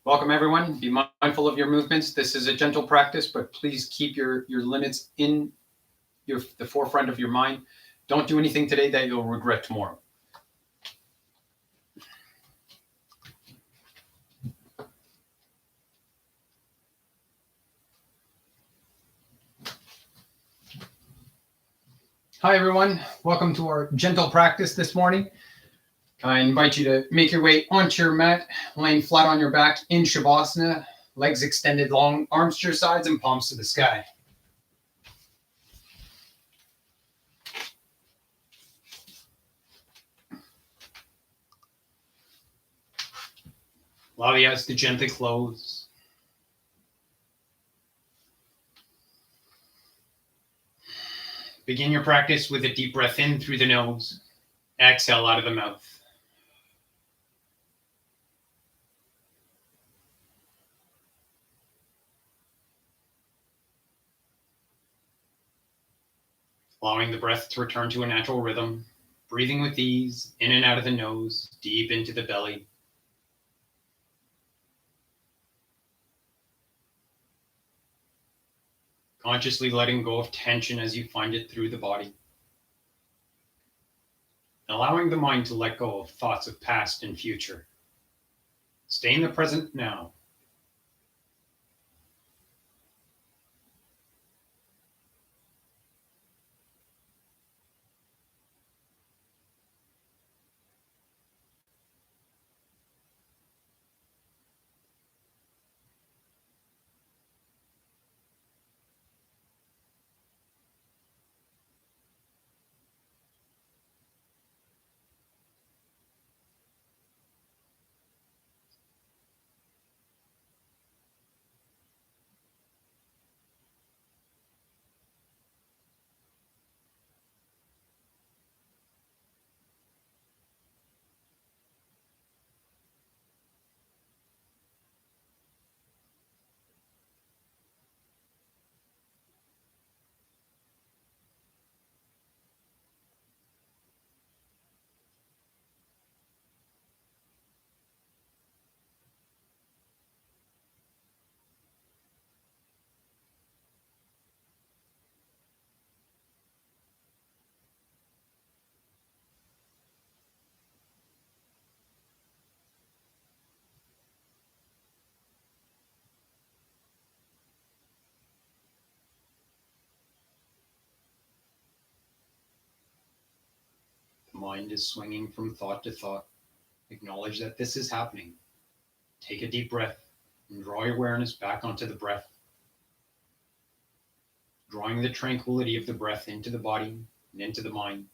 Welcome, everyone. Be mindful of your movements. This is a gentle practice, but please keep your limits in the forefront of your mind. Don't do anything today that you'll regret tomorrow. Hi, everyone. Welcome to our gentle practice this morning. I invite you to make your way onto your mat, laying flat on your back in Shavasana, legs extended long, arms to your sides and palms to the sky. Allow the eyes to gently close. Begin your practice with a deep breath in through the nose. Exhale out of the mouth. Allowing the breath to return to a natural rhythm, breathing with ease, in and out of the nose, deep into the belly. Consciously letting go of tension as you find it through the body. Allowing the mind to let go of thoughts of past and future. Stay in the present now. The mind is swinging from thought to thought. Acknowledge that this is happening. Take a deep breath and draw your awareness back onto the breath. Drawing the tranquility of the breath into the body and into the mind.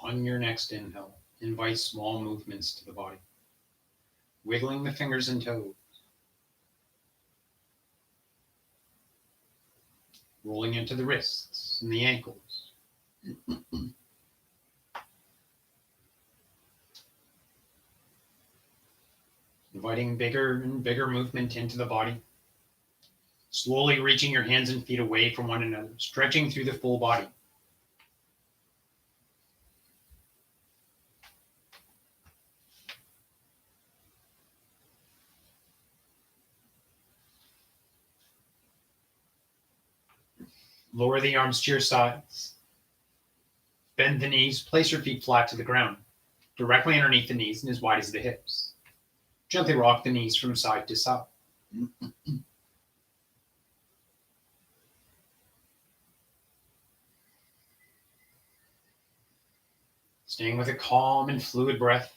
On your next inhale, invite small movements to the body. Wiggling the fingers and toes. Rolling into the wrists and the ankles. Inviting bigger and bigger movement into the body. Slowly reaching your hands and feet away from one another, stretching through the full body. Lower the arms to your sides. Bend the knees, place your feet flat to the ground, directly underneath the knees and as wide as the hips. Gently rock the knees from side to side. Staying with a calm and fluid breath.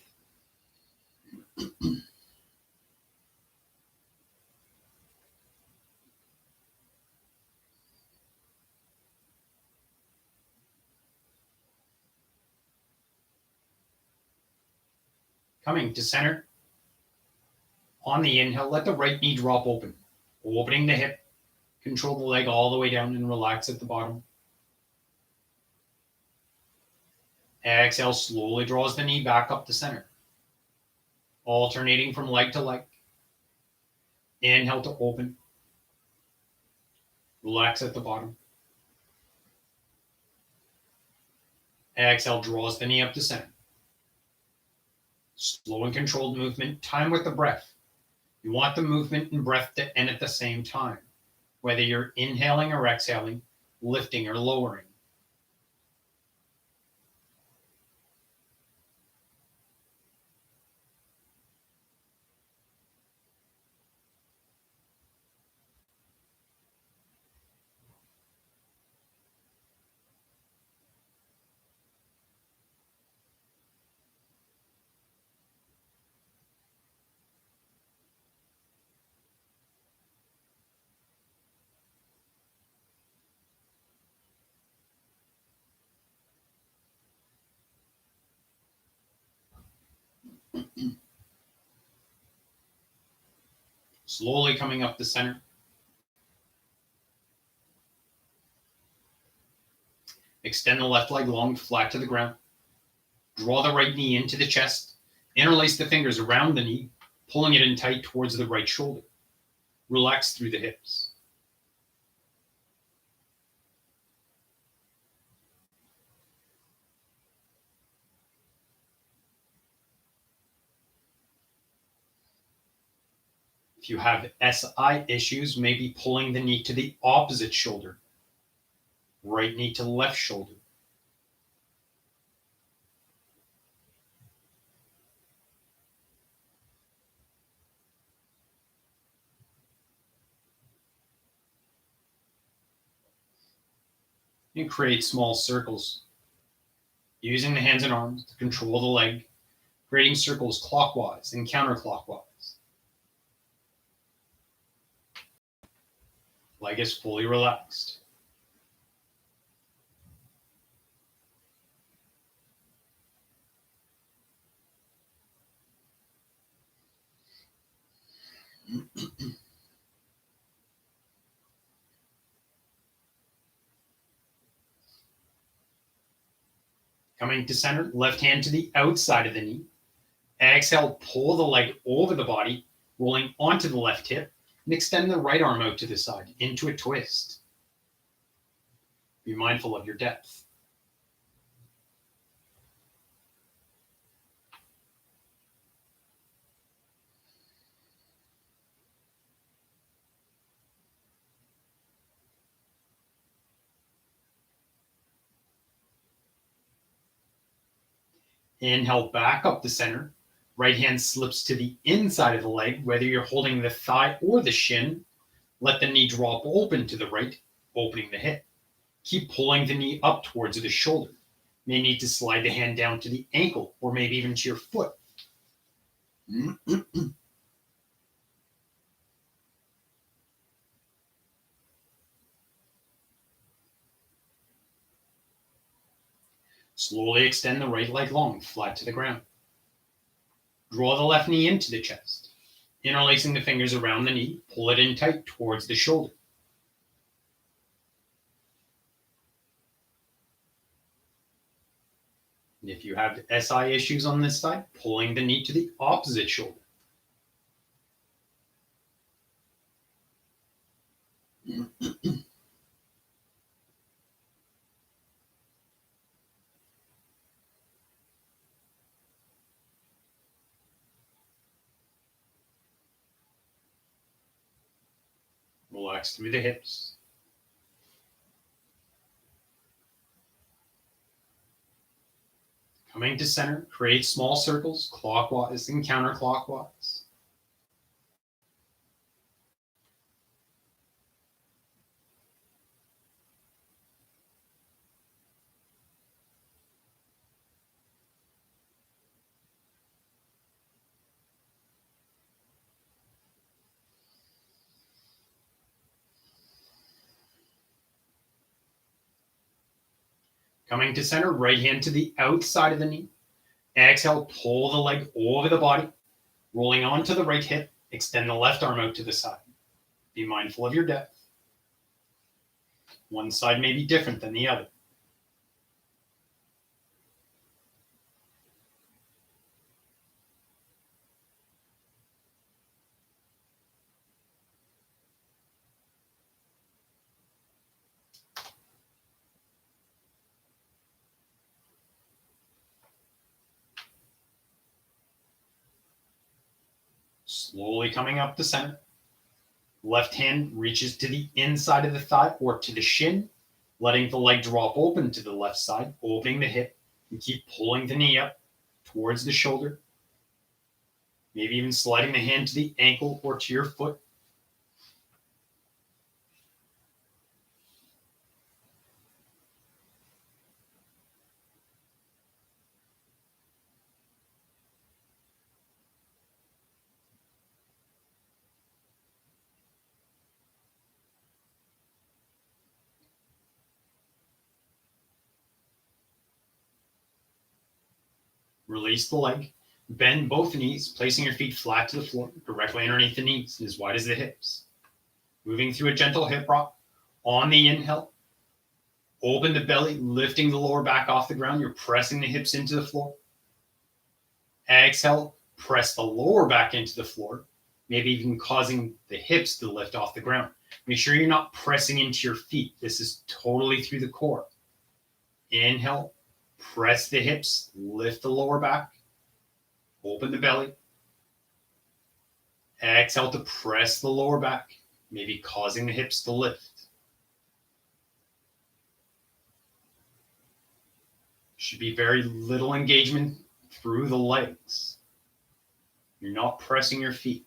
Coming to center. On the inhale, let the right knee drop open, opening the hip. Control the leg all the way down and relax at the bottom. Exhale, slowly draws the knee back up to center, alternating from leg to leg. Inhale to open. Relax at the bottom. Exhale, draws the knee up to center. Slow and controlled movement, time with the breath. You want the movement and breath to end at the same time, whether you're inhaling or exhaling, lifting or lowering. Slowly coming up to center. Extend the left leg long, flat to the ground. Draw the right knee into the chest. Interlace the fingers around the knee, pulling it in tight towards the right shoulder. Relax through the hips. If you have SI issues, maybe pulling the knee to the opposite shoulder. Right knee to left shoulder. And create small circles. Using the hands and arms to control the leg, creating circles clockwise and counterclockwise. Leg is fully relaxed. Coming to center, left hand to the outside of the knee. Exhale, pull the leg over the body, rolling onto the left hip, and extend the right arm out to the side into a twist. Be mindful of your depth. Inhale back up the center. Right hand slips to the inside of the leg, whether you're holding the thigh or the shin. Let the knee drop open to the right, opening the hip. Keep pulling the knee up towards the shoulder. May need to slide the hand down to the ankle or maybe even to your foot. Slowly extend the right leg long, flat to the ground. Draw the left knee into the chest. Interlacing the fingers around the knee, pull it in tight towards the shoulder. And if you have SI issues on this side, pulling the knee to the opposite shoulder. Relax through the hips. Coming to center, create small circles, clockwise and counterclockwise. Coming to center, right hand to the outside of the knee. Exhale, pull the leg over the body, rolling onto the right hip. Extend the left arm out to the side. Be mindful of your depth. One side may be different than the other. Slowly coming up to center. Left hand reaches to the inside of the thigh or to the shin, letting the leg drop open to the left side, opening the hip, and keep pulling the knee up towards the shoulder. Maybe even sliding the hand to the ankle or to your foot. Release the leg. Bend both knees, placing your feet flat to the floor, directly underneath the knees, as wide as the hips. Moving through a gentle hip rock. On the inhale, open the belly, lifting the lower back off the ground. You're pressing the hips into the floor. Exhale, press the lower back into the floor, maybe even causing the hips to lift off the ground. Make sure you're not pressing into your feet. This is totally through the core. Inhale, press the hips, lift the lower back, open the belly. Exhale to press the lower back, maybe causing the hips to lift. Should be very little engagement through the legs. You're not pressing your feet.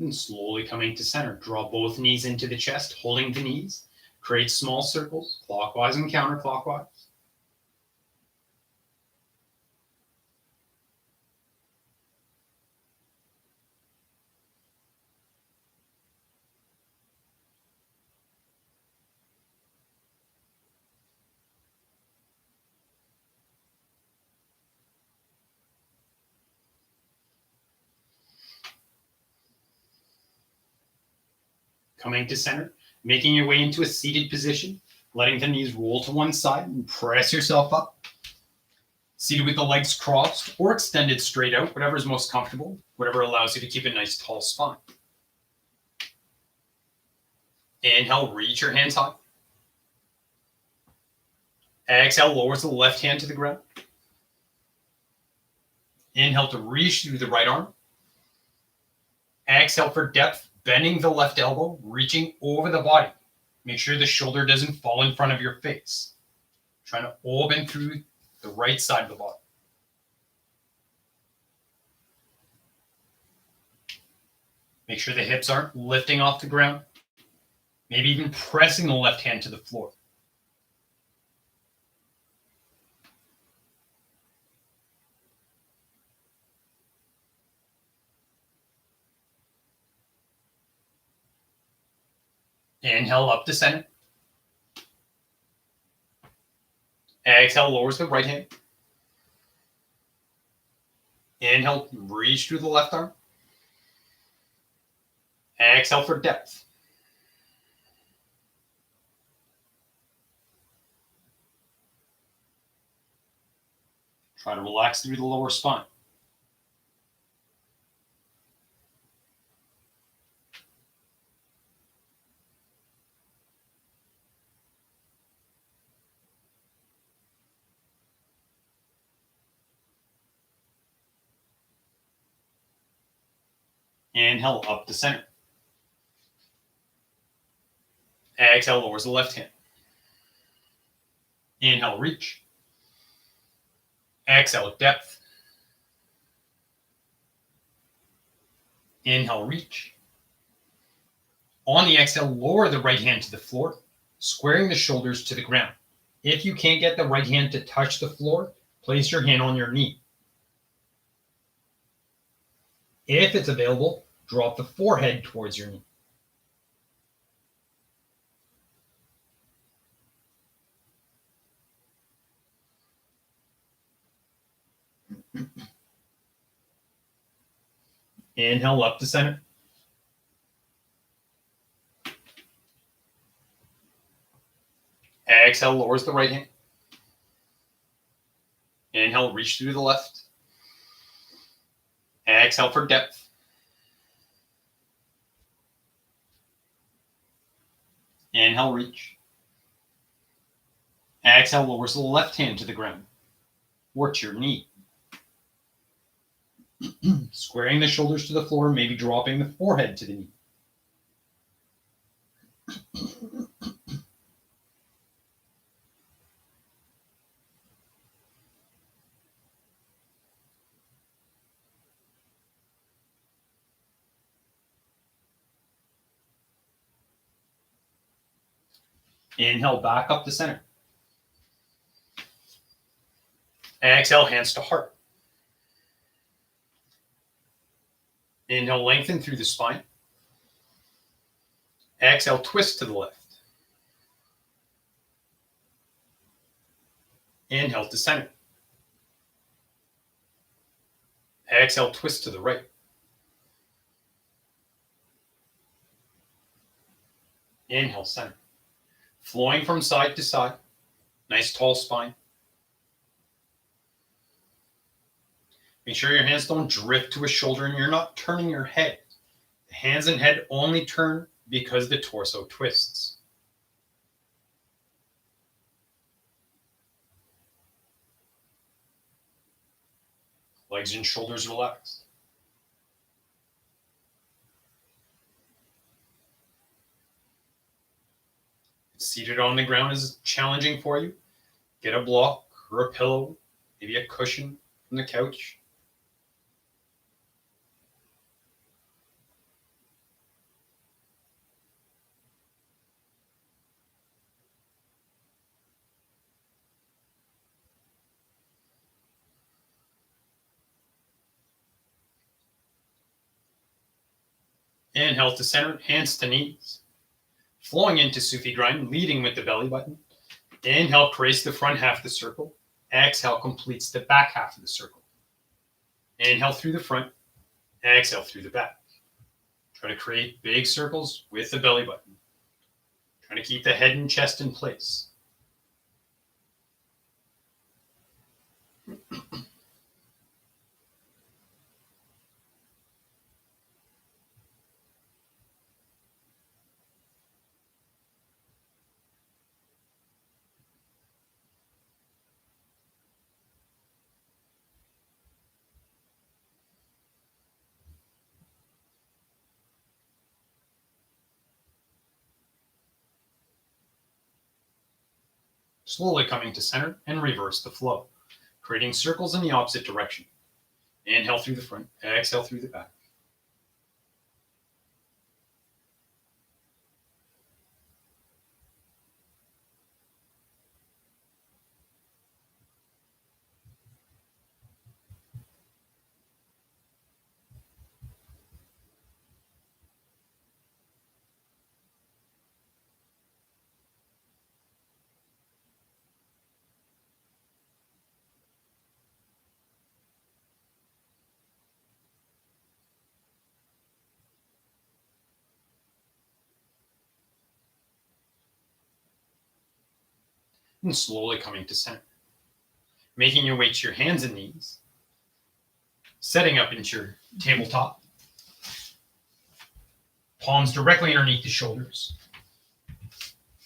And slowly coming to center, draw both knees into the chest, holding the knees. Create small circles, clockwise and counterclockwise. Coming to center, making your way into a seated position, letting the knees roll to one side and press yourself up. Seated with the legs crossed or extended straight out, whatever is most comfortable, whatever allows you to keep a nice tall spine. Inhale, reach your hands high. Exhale, lowers the left hand to the ground. Inhale to reach through the right arm. Exhale for depth, bending the left elbow, reaching over the body. Make sure the shoulder doesn't fall in front of your face. Trying to open through the right side of the body. Make sure the hips aren't lifting off the ground. Maybe even pressing the left hand to the floor. Inhale up to center. Exhale, lowers the right hand. Inhale, reach through the left arm. Exhale for depth. Try to relax through the lower spine. Inhale up to center. Exhale, lowers the left hand. Inhale, reach. Exhale, depth. Inhale, reach. On the exhale, lower the right hand to the floor, squaring the shoulders to the ground. If you can't get the right hand to touch the floor, place your hand on your knee. If it's available, drop the forehead towards your knee. Inhale up to center. Exhale, lowers the right hand. Inhale, reach through the left. Exhale for depth. Inhale, reach. Exhale, lowers the left hand to the ground or to your knee. Squaring the shoulders to the floor, maybe dropping the forehead to the knee. Inhale, back up to center. Exhale, hands to heart. Inhale, lengthen through the spine. Exhale, twist to the left. Inhale to center. Exhale, twist to the right. Inhale, center. Flowing from side to side. Nice tall spine. Make sure your hands don't drift to a shoulder and you're not turning your head. The hands and head only turn because the torso twists. Legs and shoulders relaxed. Seated on the ground is challenging for you. Get a block or a pillow, maybe a cushion from the couch. Inhale to center, hands to knees. Flowing into Sufi grind, leading with the belly button. Inhale, creates the front half of the circle. Exhale, completes the back half of the circle. Inhale through the front. Exhale through the back. Try to create big circles with the belly button. Trying to keep the head and chest in place. Slowly coming to center and reverse the flow, creating circles in the opposite direction. Inhale through the front, exhale through the back. and slowly coming to center. Making your way to your hands and knees. Setting up into your tabletop. Palms directly underneath the shoulders.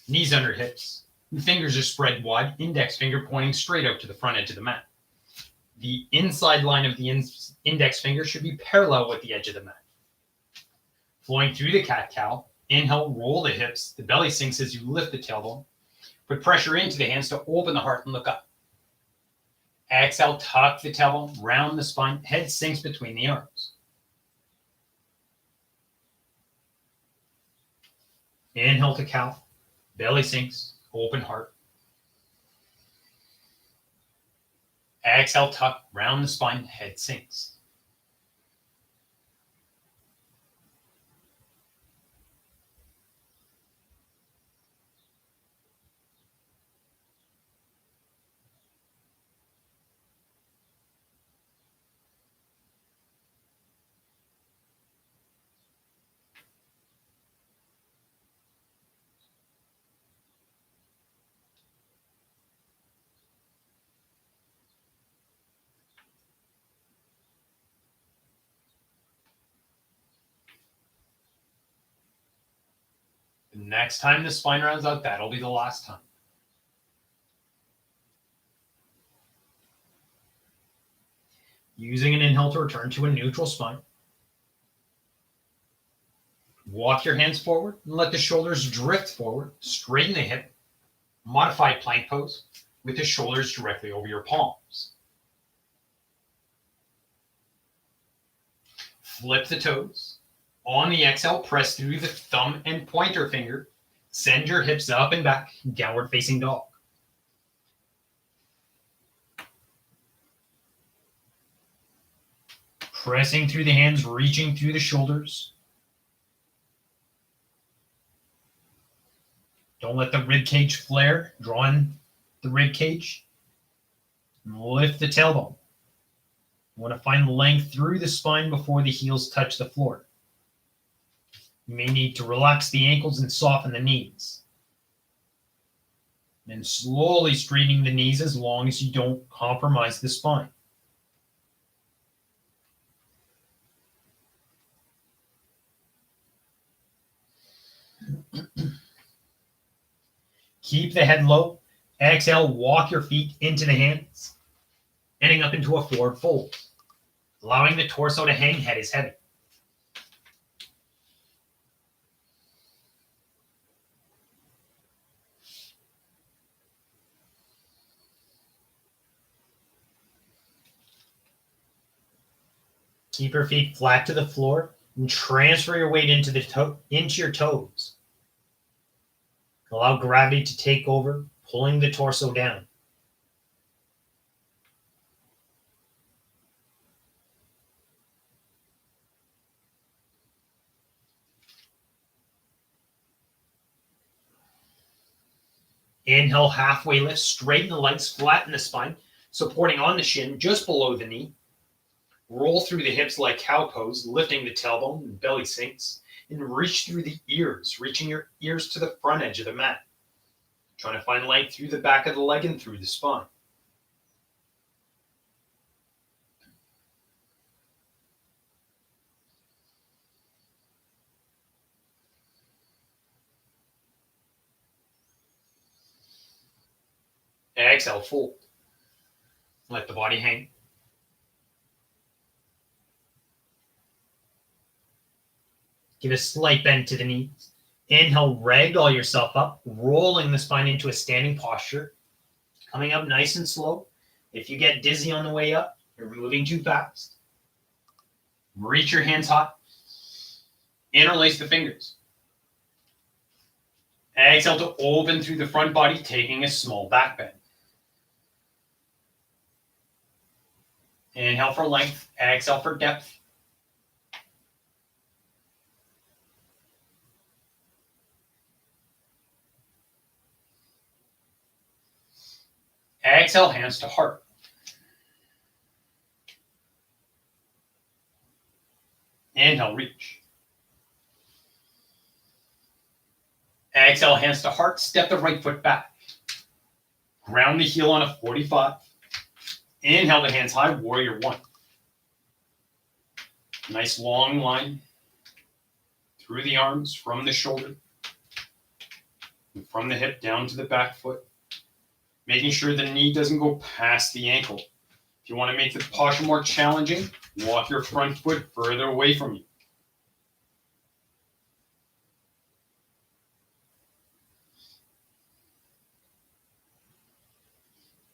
Knees under hips. The fingers are spread wide, index finger pointing straight out to the front edge of the mat. The inside line of the index finger should be parallel with the edge of the mat. Flowing through the cat-cow, inhale, roll the hips. The belly sinks as you lift the tailbone. Put pressure into the hands to open the heart and look up. Exhale, tuck the tailbone, round the spine, head sinks between the arms. Inhale to cow, belly sinks, open heart. Exhale, tuck, round the spine, head sinks. The next time the spine rounds out, that'll be the last time. Using an inhale to return to a neutral spine. Walk your hands forward and let the shoulders drift forward. Straighten the hip. Modified plank pose with the shoulders directly over your palms. Flip the toes. On the exhale, press through the thumb and pointer finger. Send your hips up and back, downward facing dog. Pressing through the hands, reaching through the shoulders. Don't let the rib cage flare. Draw in the rib cage. Lift the tailbone. You want to find length through the spine before the heels touch the floor. You may need to relax the ankles and soften the knees. Then slowly straightening the knees as long as you don't compromise the spine. Keep the head low. Exhale, walk your feet into the hands, ending up into a forward fold. Allowing the torso to hang, head is heavy. Keep your feet flat to the floor and transfer your weight into your toes. Allow gravity to take over, pulling the torso down. Inhale, halfway lift, straighten the legs, flatten the spine, supporting on the shin just below the knee. Roll through the hips like cow pose, lifting the tailbone and belly sinks, and reach through the ears, reaching your ears to the front edge of the mat. Trying to find length through the back of the leg and through the spine. Exhale, fold. Let the body hang. Give a slight bend to the knees. Inhale, ragdoll yourself up, rolling the spine into a standing posture. Coming up nice and slow. If you get dizzy on the way up, you're moving too fast. Reach your hands hot. Interlace the fingers. Exhale to open through the front body, taking a small back bend. Inhale for length. Exhale for depth. Exhale, hands to heart. Inhale, reach. Exhale, hands to heart. Step the right foot back. Ground the heel on a 45. Inhale the hands high, warrior one. Nice long line through the arms, from the shoulder, and from the hip down to the back foot. Making sure the knee doesn't go past the ankle. If you want to make the posture more challenging, walk your front foot further away from you.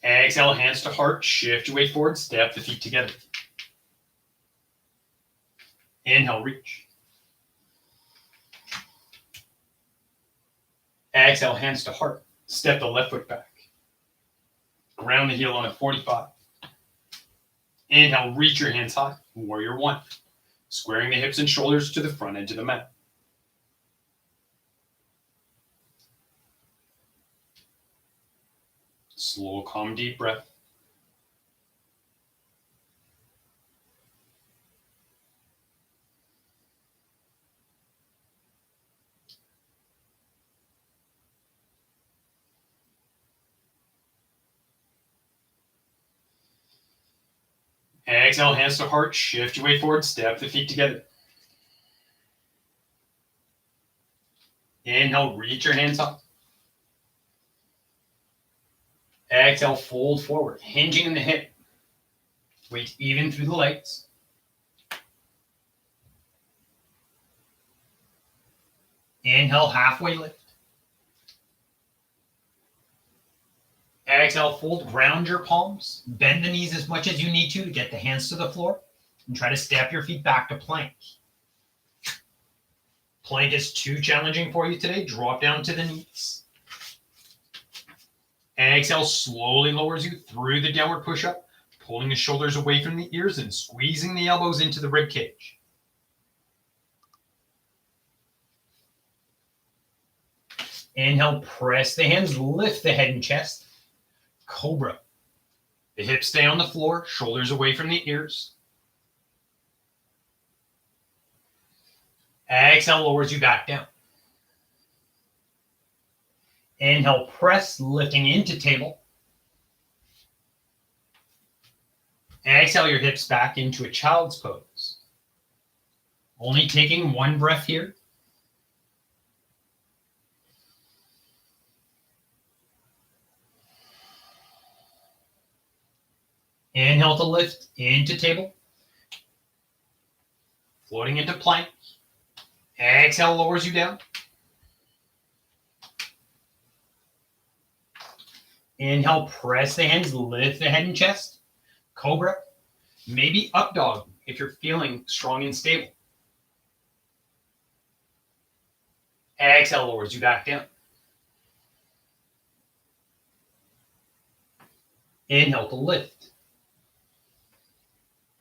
Exhale, hands to heart, shift your weight forward, step the feet together. Inhale, reach. Exhale, hands to heart, step the left foot back. Ground the heel on a 45. Inhale, reach your hands high, warrior one. Squaring the hips and shoulders to the front edge of the mat. Slow, calm, deep breath. Exhale, hands to heart, shift your weight forward, step the feet together. Inhale, reach your hands up. Exhale, fold forward, hinging in the hip. Weight even through the legs. Inhale, halfway lift. Exhale, fold, ground your palms. Bend the knees as much as you need to get the hands to the floor. And try to step your feet back to plank. Plank is too challenging for you today. Drop down to the knees. Exhale, slowly lowers you through the downward push-up, pulling the shoulders away from the ears and squeezing the elbows into the rib cage. Inhale, press the hands, lift the head and chest. Cobra. The hips stay on the floor, shoulders away from the ears. Exhale, lowers you back down. Inhale, press, lifting into table. Exhale your hips back into a child's pose. Only taking one breath here. Inhale to lift into table. Floating into plank. Exhale lowers you down. Inhale, press the hands, lift the head and chest. Cobra. Maybe up dog if you're feeling strong and stable. Exhale lowers you back down. Inhale to lift.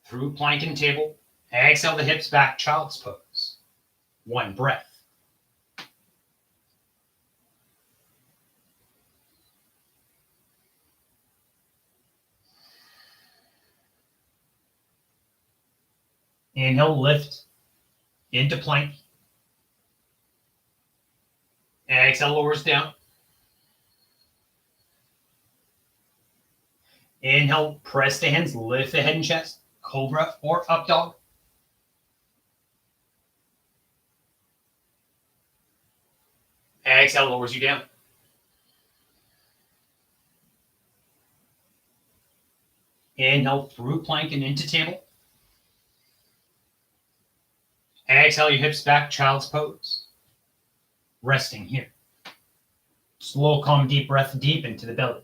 Through plank and table. Exhale the hips back, child's pose. One breath. Inhale, lift into plank. Exhale, lowers down. Inhale, press the hands, lift the head and chest. Cobra or up dog. Exhale, lowers you down. Inhale through plank and into table. Exhale your hips back, child's pose. Resting here. Slow, calm, deep breath deep into the belly.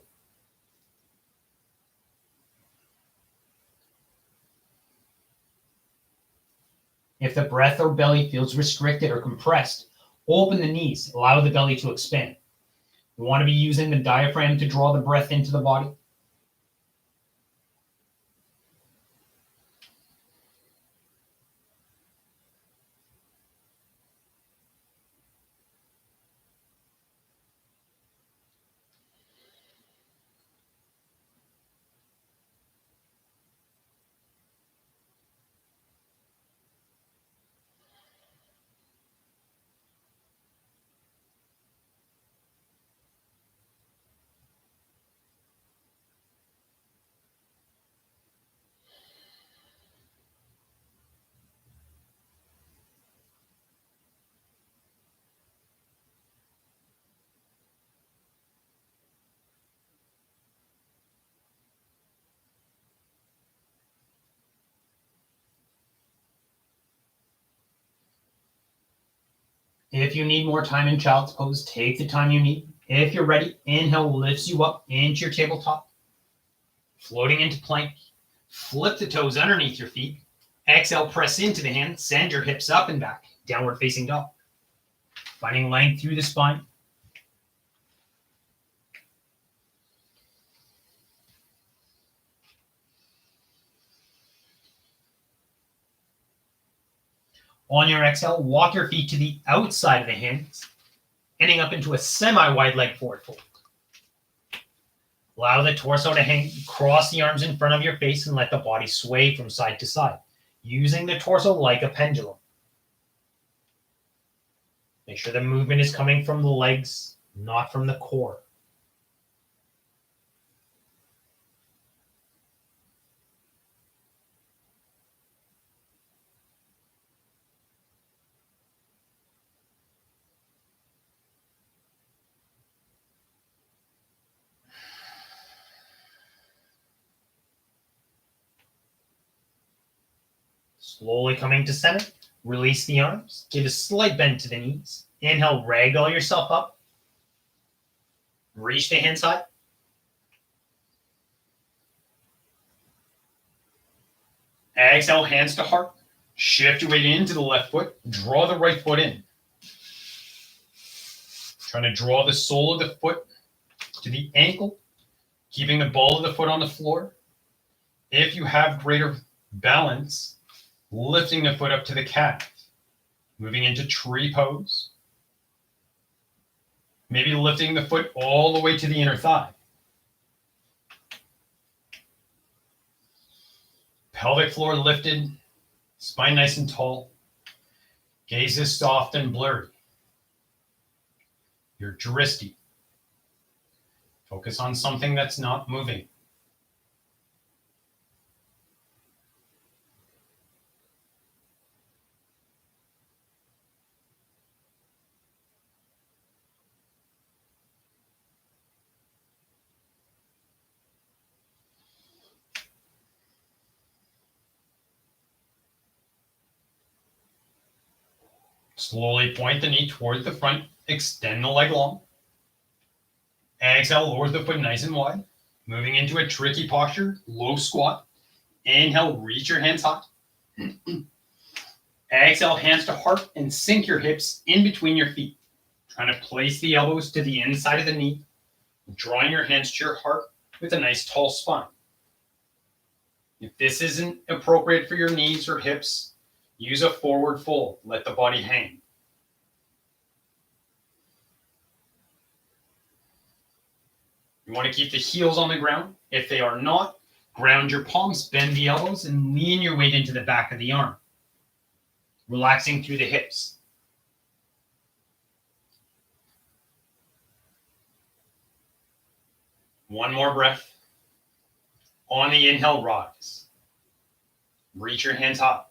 If the breath or belly feels restricted or compressed, open the knees, allow the belly to expand. You want to be using the diaphragm to draw the breath into the body. If you need more time in child's pose, take the time you need. If you're ready, inhale lifts you up into your tabletop. Floating into plank. Flip the toes underneath your feet. Exhale, press into the hands. Send your hips up and back. Downward facing dog. Finding length through the spine. On your exhale, walk your feet to the outside of the hands, ending up into a semi-wide leg forward fold. Allow the torso to hang, cross the arms in front of your face, and let the body sway from side to side, using the torso like a pendulum. Make sure the movement is coming from the legs, not from the core. Slowly coming to center, release the arms, give a slight bend to the knees. Inhale, ragdoll yourself up. Reach the hands high. Exhale, hands to heart. Shift your weight into the left foot. Draw the right foot in. Trying to draw the sole of the foot to the ankle, keeping the ball of the foot on the floor. If you have greater balance, lifting the foot up to the calf. Moving into tree pose. Maybe lifting the foot all the way to the inner thigh. Pelvic floor lifted, spine nice and tall. Gaze is soft and blurry. Your drishti. Focus on something that's not moving. Slowly point the knee towards the front. Extend the leg long. Exhale, lower the foot nice and wide. Moving into a tricky posture, low squat. Inhale, reach your hands high. Exhale, hands to heart, and sink your hips in between your feet. Trying to place the elbows to the inside of the knee. Drawing your hands to your heart with a nice tall spine. If this isn't appropriate for your knees or hips, use a forward fold. Let the body hang. You want to keep the heels on the ground. If they are not, ground your palms, bend the elbows, and lean your weight into the back of the arm. Relaxing through the hips. One more breath. On the inhale, rise. Reach your hands high.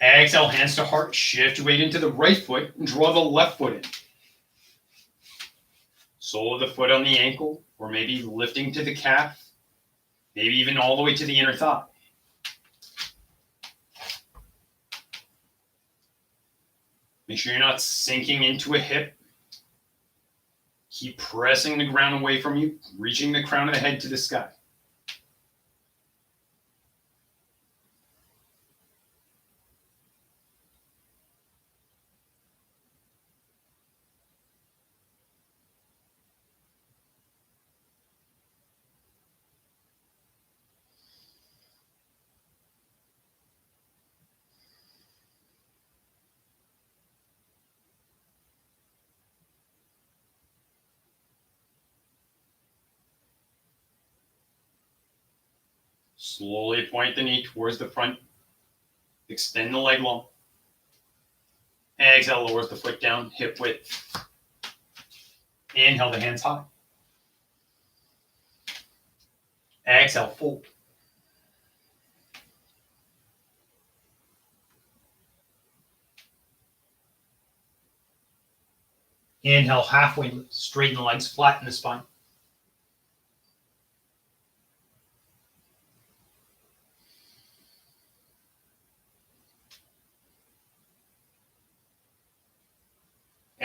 Exhale, hands to heart. Shift your weight into the right foot and draw the left foot in. Sole of the foot on the ankle, or maybe lifting to the calf, maybe even all the way to the inner thigh. Make sure you're not sinking into a hip. Keep pressing the ground away from you, reaching the crown of the head to the sky. Slowly point the knee towards the front. Extend the leg long. Exhale, lowers the foot down, hip width. Inhale, the hands high. Exhale, fold. Inhale, halfway lift. Straighten the legs, flatten the spine.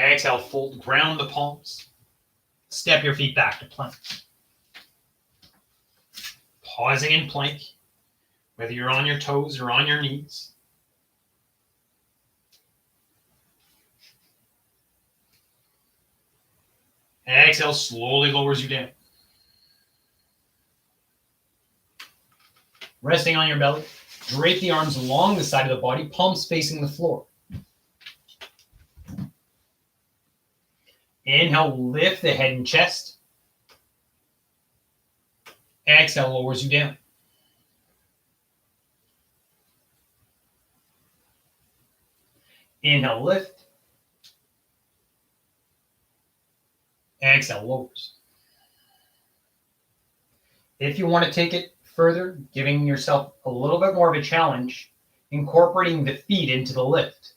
Exhale, fold, ground the palms. Step your feet back to plank. Pausing in plank, whether you're on your toes or on your knees. Exhale, slowly lowers you down. Resting on your belly, drape the arms along the side of the body, palms facing the floor. Inhale, lift the head and chest. Exhale, lowers you down. Inhale, lift. Exhale, lowers. If you want to take it further, giving yourself a little bit more of a challenge, incorporating the feet into the lift.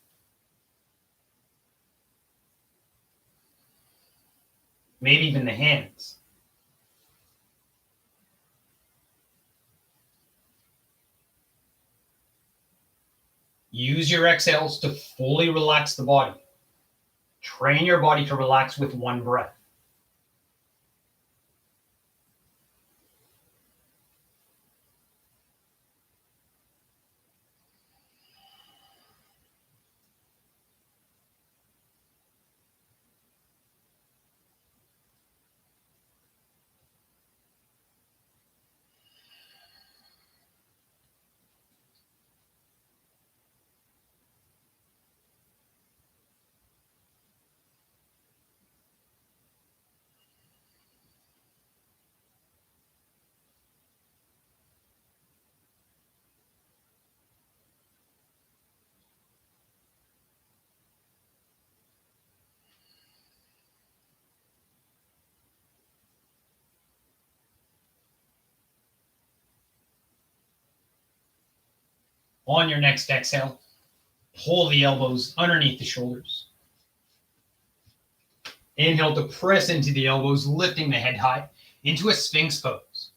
Maybe even the hands. Use your exhales to fully relax the body. Train your body to relax with one breath. On your next exhale, pull the elbows underneath the shoulders. Inhale to press into the elbows, lifting the head high into a Sphinx pose.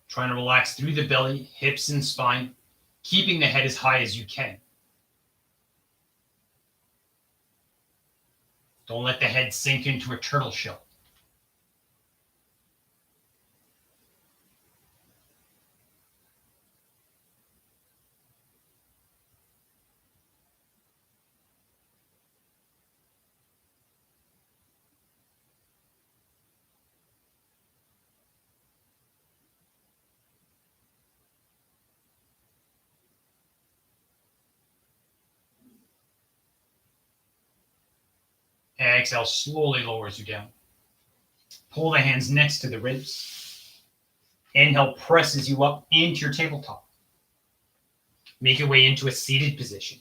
Trying to relax through the belly, hips, and spine, keeping the head as high as you can. Don't let the head sink into a turtle shell. Exhale, slowly lowers you down. Pull the hands next to the ribs. Inhale presses you up into your tabletop. Make your way into a seated position.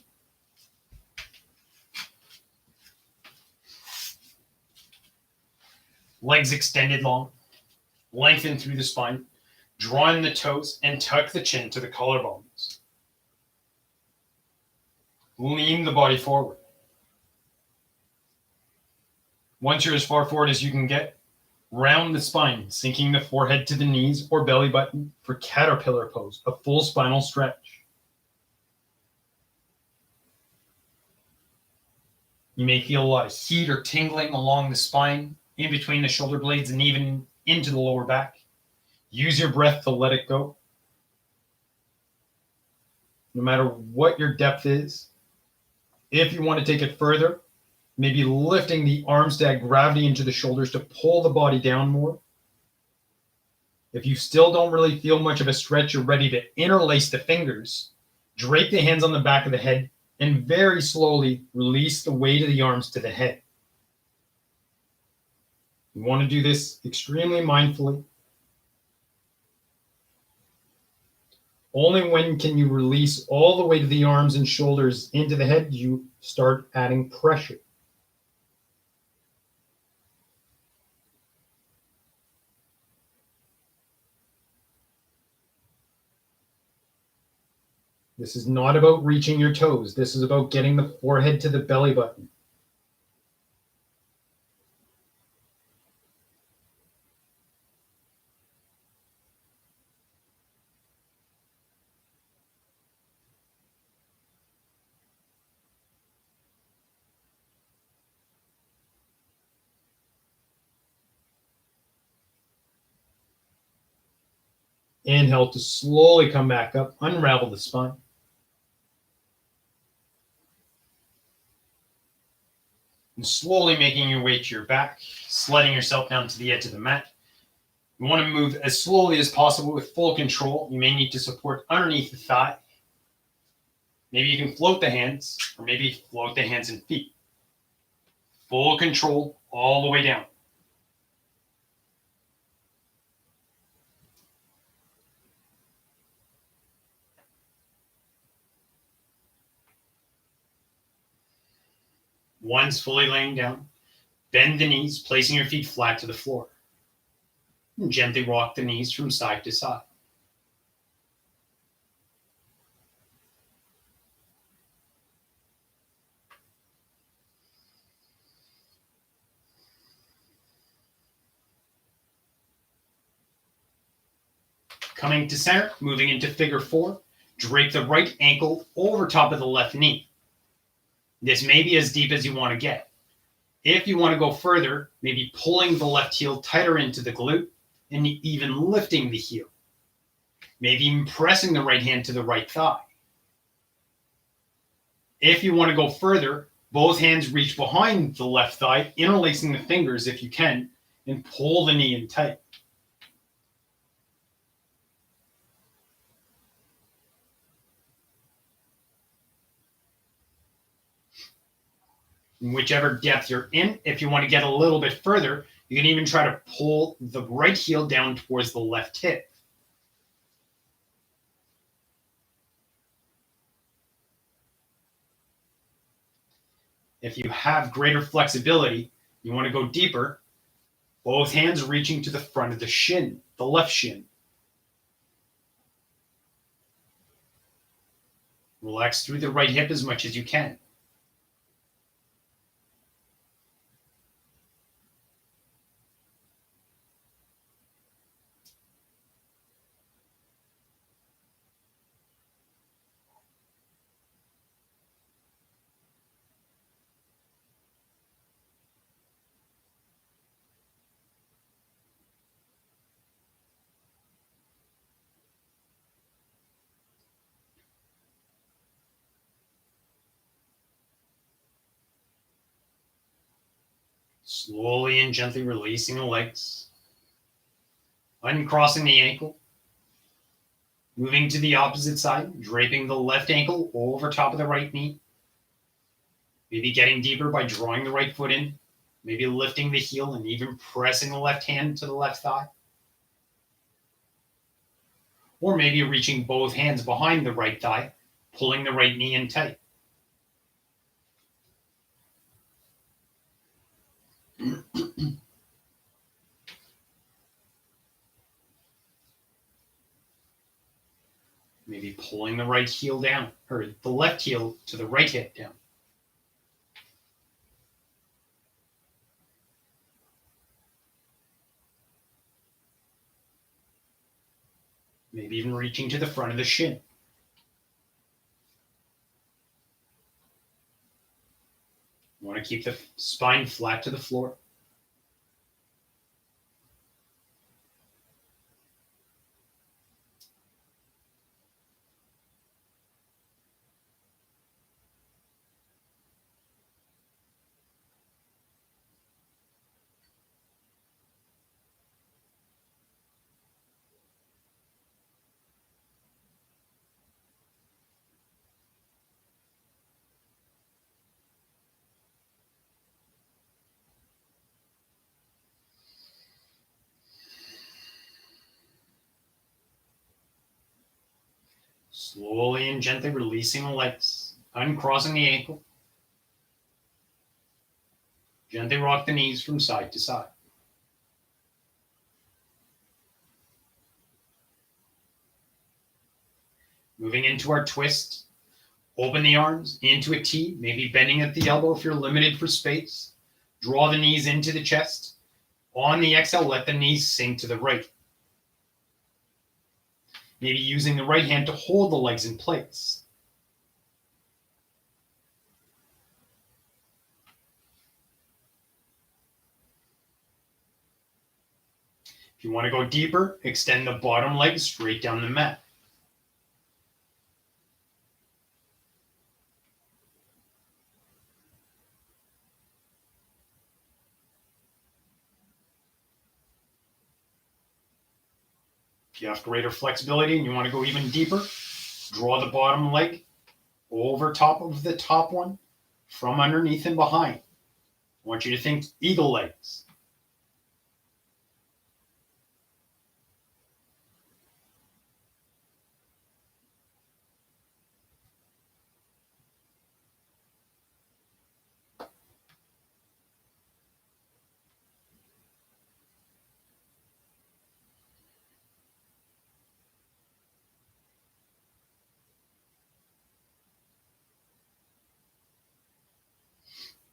Legs extended long. Lengthen through the spine. Draw in the toes and tuck the chin to the collarbones. Lean the body forward. Once you're as far forward as you can get, round the spine, sinking the forehead to the knees or belly button for caterpillar pose, a full spinal stretch. You may feel a lot of heat or tingling along the spine, in between the shoulder blades, and even into the lower back. Use your breath to let it go. No matter what your depth is, if you want to take it further, maybe lifting the arms to add gravity into the shoulders to pull the body down more. If you still don't really feel much of a stretch, you're ready to interlace the fingers, drape the hands on the back of the head, and very slowly release the weight of the arms to the head. You want to do this extremely mindfully. Only when can you release all the weight of the arms and shoulders into the head, you start adding pressure. This is not about reaching your toes. This is about getting the forehead to the belly button. Inhale to slowly come back up, unravel the spine. And slowly making your way to your back, sliding yourself down to the edge of the mat. You want to move as slowly as possible with full control. You may need to support underneath the thigh. Maybe you can float the hands, or maybe float the hands and feet. Full control all the way down. Once fully laying down, bend the knees, placing your feet flat to the floor. And gently rock the knees from side to side. Coming to center, moving into figure 4, drape the right ankle over top of the left knee. This may be as deep as you want to get. If you want to go further, maybe pulling the left heel tighter into the glute and even lifting the heel. Maybe even pressing the right hand to the right thigh. If you want to go further, both hands reach behind the left thigh, interlacing the fingers if you can, and pull the knee in tight. Whichever depth you're in, if you want to get a little bit further, you can even try to pull the right heel down towards the left hip. If you have greater flexibility, you want to go deeper, both hands reaching to the front of the shin, the left shin. Relax through the right hip as much as you can. Slowly and gently releasing the legs. Uncrossing the ankle. Moving to the opposite side, draping the left ankle over top of the right knee. Maybe getting deeper by drawing the right foot in. Maybe lifting the heel and even pressing the left hand to the left thigh. Or maybe reaching both hands behind the right thigh, pulling the right knee in tight. Maybe pulling the right heel down, or the left heel to the right hip down. Maybe even reaching to the front of the shin. You want to keep the spine flat to the floor. Slowly and gently releasing the legs, uncrossing the ankle. Gently rock the knees from side to side. Moving into our twist. Open the arms into a T, maybe bending at the elbow if you're limited for space. Draw the knees into the chest. On the exhale, let the knees sink to the right. Maybe using the right hand to hold the legs in place. If If you want to go deeper, extend the bottom leg straight down the mat. If you have greater flexibility and you want to go even deeper, draw the bottom leg over top of the top one from underneath and behind. I want you to think eagle legs.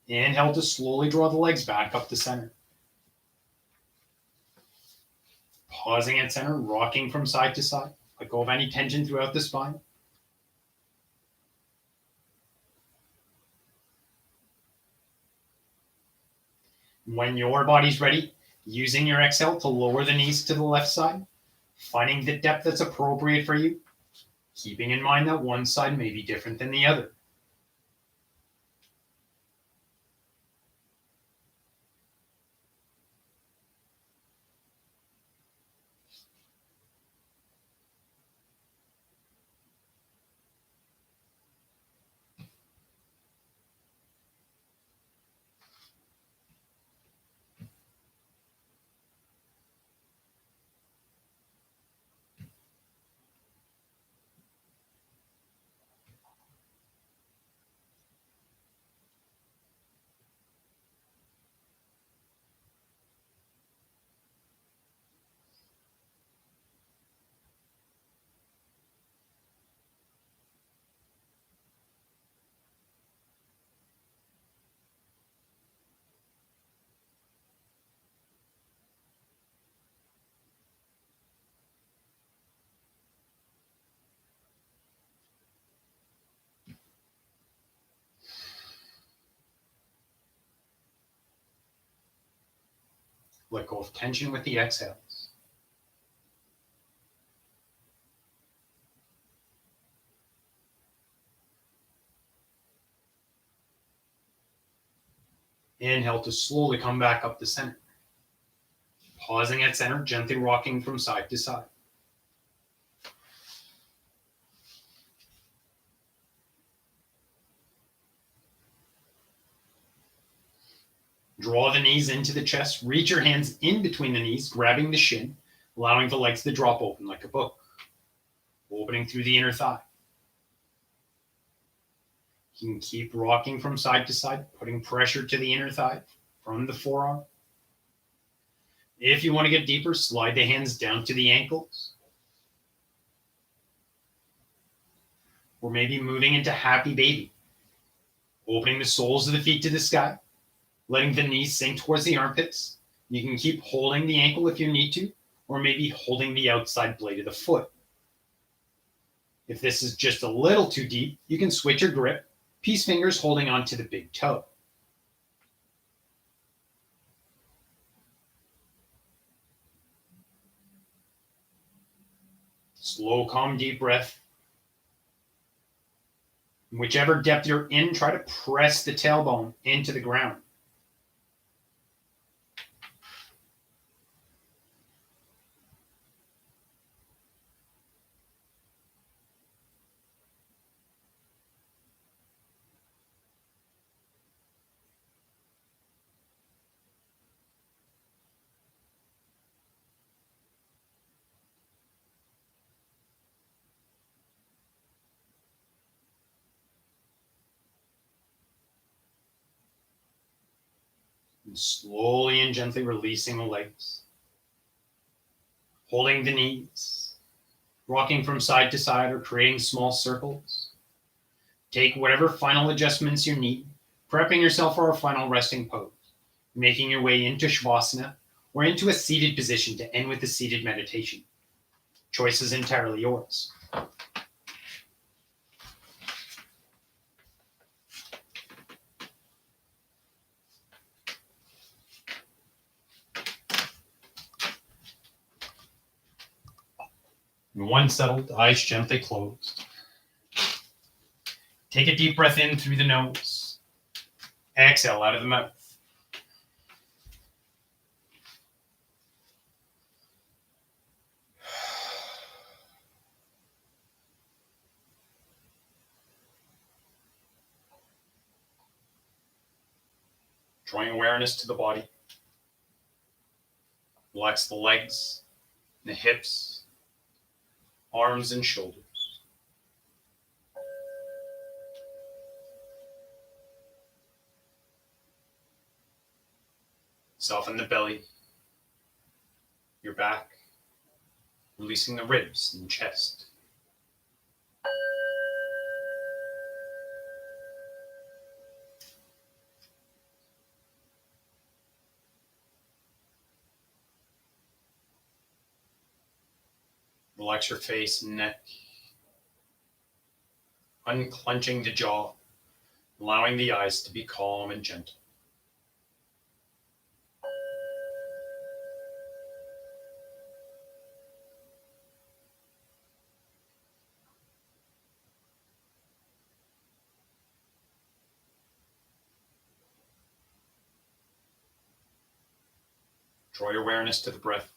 Inhale to slowly draw the legs back up to center. Pausing at center, rocking from side to side. Let go of any tension throughout the spine. When your body's ready, using your exhale to lower the knees to the left side, finding the depth that's appropriate for you, keeping in mind that one side may be different than the other. Let go of tension with the exhales. Inhale to slowly come back up to center. Pausing at center, gently rocking from side to side. Draw the knees into the chest. Reach your hands in between the knees, grabbing the shin, allowing the legs to drop open like a book. Opening through the inner thigh. You can keep rocking from side to side, putting pressure to the inner thigh from the forearm. If you want to get deeper, slide the hands down to the ankles. Or maybe moving into happy baby. Opening the soles of the feet to the sky. Letting the knees sink towards the armpits. You can keep holding the ankle if you need to, or maybe holding the outside blade of the foot. If this is just a little too deep, you can switch your grip, peace fingers holding onto the big toe. Slow, calm, deep breath. Whichever depth you're in, try to press the tailbone into the ground. And slowly and gently releasing the legs. Holding the knees. Rocking from side to side or creating small circles. Take whatever final adjustments you need, prepping yourself for our final resting pose. Making your way into Shavasana or into a seated position to end with a seated meditation. Choice is entirely yours. And one settled, eyes gently closed. Take a deep breath in through the nose. Exhale out of the mouth. Drawing awareness to the body. Relax the legs, the hips, arms and shoulders. Soften the belly, your back, releasing the ribs and chest. Relax your face and neck, unclenching the jaw, allowing the eyes to be calm and gentle. Draw your awareness to the breath.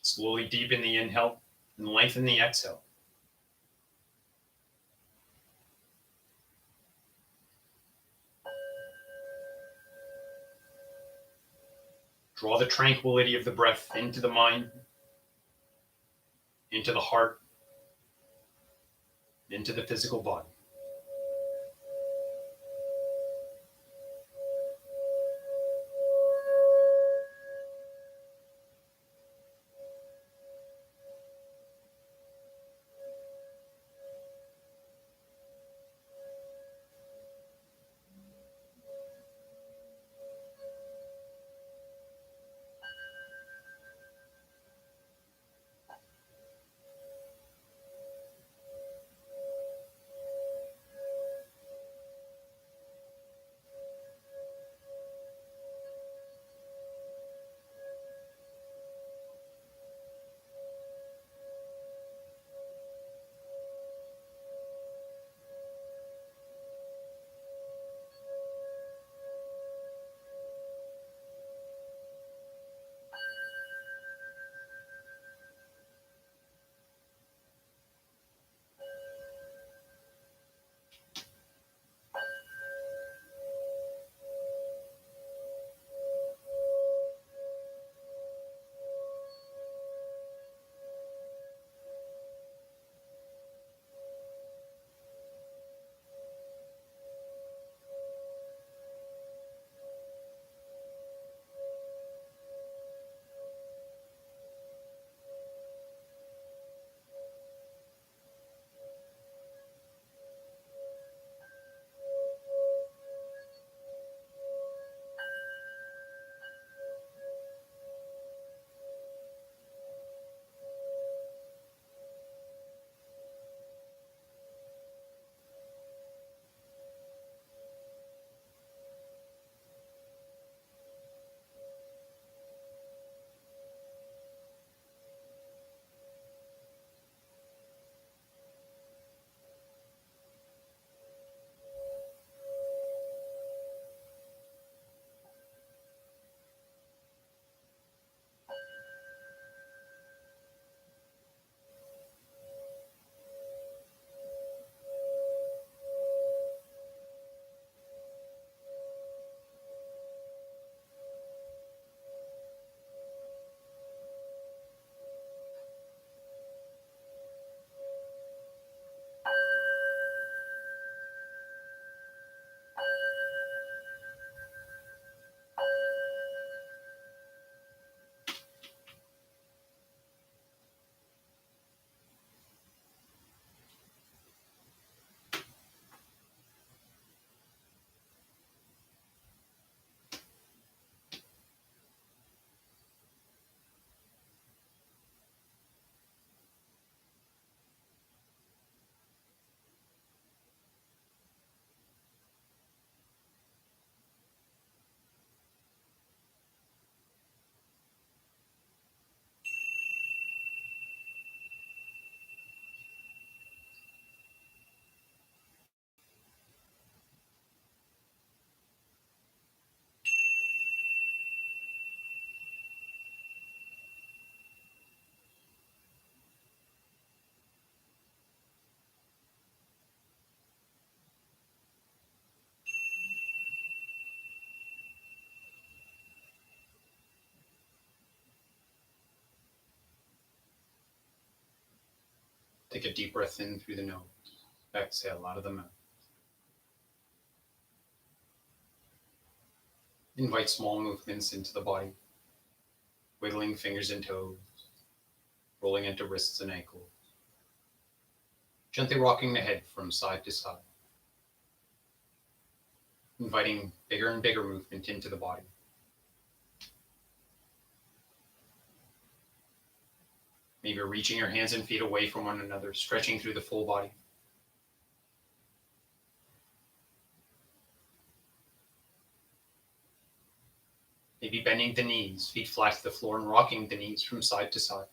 Slowly deepen the inhale and lengthen the exhale. Draw the tranquility of the breath into the mind, into the heart, into the physical body. Take a deep breath in through the nose. Exhale out of the mouth. Invite small movements into the body, wiggling fingers and toes, rolling into wrists and ankles, gently rocking the head from side to side, inviting bigger and bigger movement into the body. Maybe reaching your hands and feet away from one another, stretching through the full body. Maybe bending the knees, feet flat to the floor, and rocking the knees from side to side.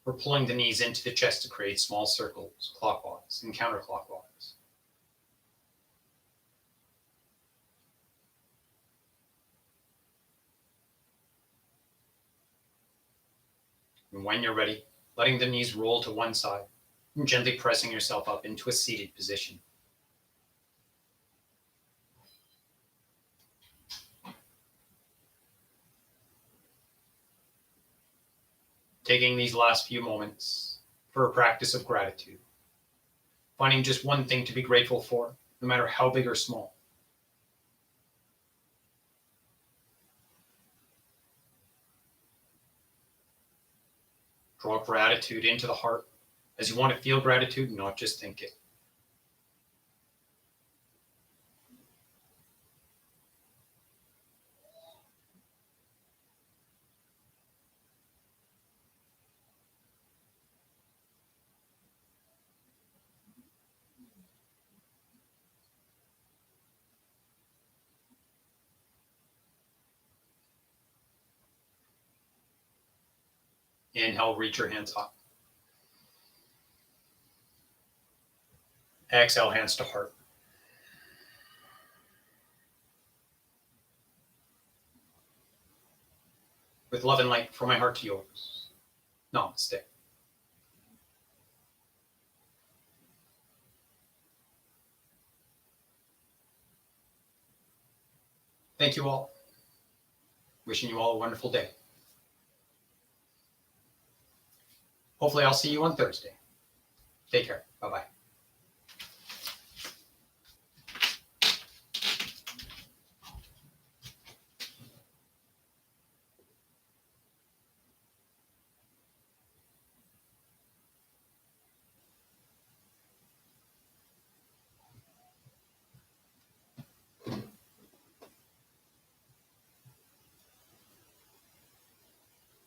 Or pulling the knees into the chest to create small circles, clockwise and counterclockwise. And when you're ready, letting the knees roll to one side and gently pressing yourself up into a seated position. Taking these last few moments for a practice of gratitude, finding just one thing to be grateful for, no matter how big or small. Draw gratitude into the heart as you want to feel gratitude, not just think it. Inhale, reach your hands up. Exhale, hands to heart. With love and light from my heart to yours. Namaste. Thank you all. Wishing you all a wonderful day. Hopefully I'll see you on Thursday. Take care. Bye-bye.